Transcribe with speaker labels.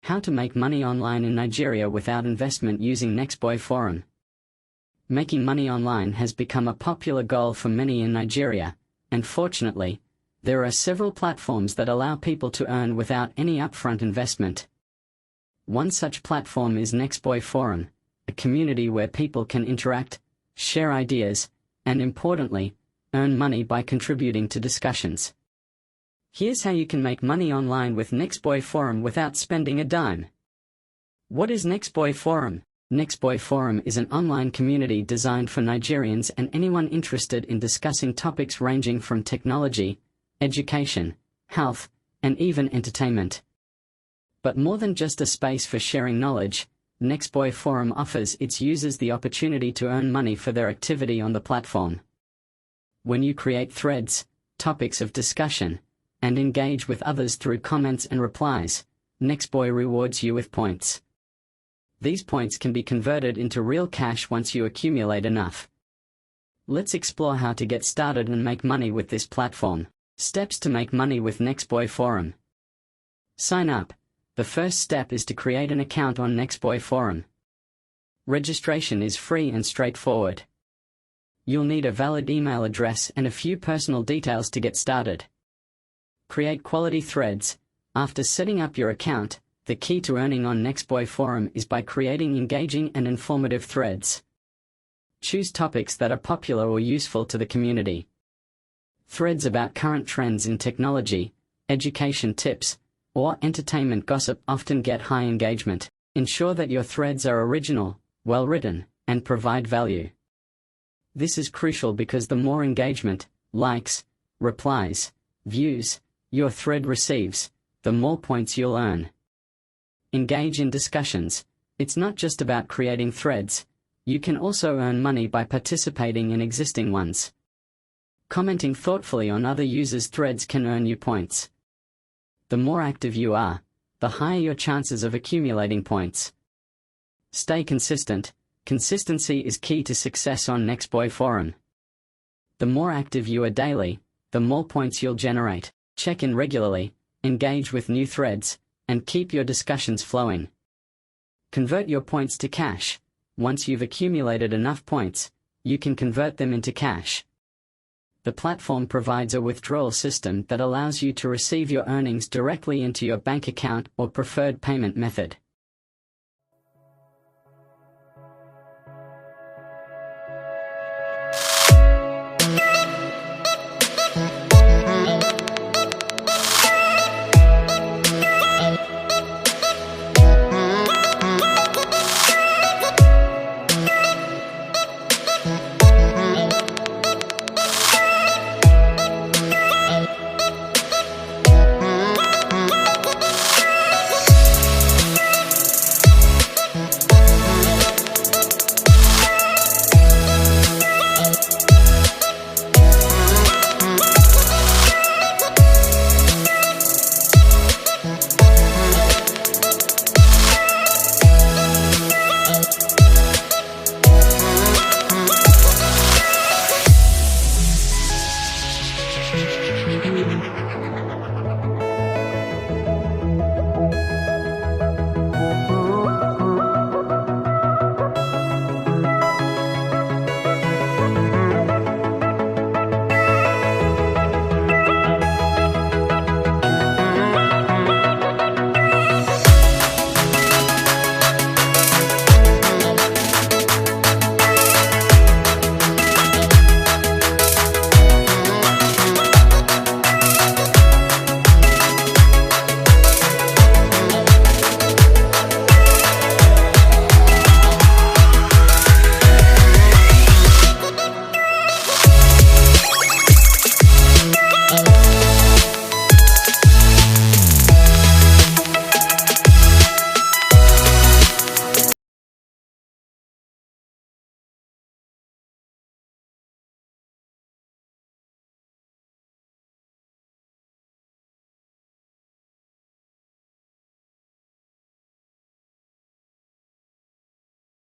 Speaker 1: How to make money online in Nigeria without investment using Nextboy Forum. Making money online has become a popular goal for many in Nigeria, and fortunately, there are several platforms that allow people to earn without any upfront investment. One such platform is Nextboy Forum, a community where people can interact, share ideas, and importantly, earn money by contributing to discussions. Here's how you can make money online with Nextboy Forum without spending a dime. What is Nextboy Forum? Nextboy Forum is an online community designed for Nigerians and anyone interested in discussing topics ranging from technology, education, health, and even entertainment. But more than just a space for sharing knowledge, Nextboy Forum offers its users the opportunity to earn money for their activity on the platform. When you create threads, topics of discussion, and engage with others through comments and replies, Nextboy rewards you with points. These points can be converted into real cash once you accumulate enough. Let's explore how to get started and make money with this platform. Steps to make money with Nextboy Forum. Sign up. The first step is to create an account on Nextboy Forum. Registration is free and straightforward. You'll need a valid email address and a few personal details to get started. Create quality threads. After setting up your account, the key to earning on Nextboy Forum is by creating engaging and informative threads. Choose topics that are popular or useful to the community. Threads about current trends in technology, education tips, or entertainment gossip often get high engagement. Ensure that your threads are original, well-written, and provide value. This is crucial because the more engagement, likes, replies, views, your thread receives, the more points you'll earn. Engage in discussions. It's not just about creating threads, you can also earn money by participating in existing ones. Commenting thoughtfully on other users' threads can earn you points. The more active you are, the higher your chances of accumulating points. Stay consistent. Consistency is key to success on Nextboy Forum. The more active you are daily, the more points you'll generate. Check in regularly, engage with new threads, and keep your discussions flowing. Convert your points to cash. Once you've accumulated enough points, you can convert them into cash. The platform provides a withdrawal system that allows you to receive your earnings directly into your bank account or preferred payment method.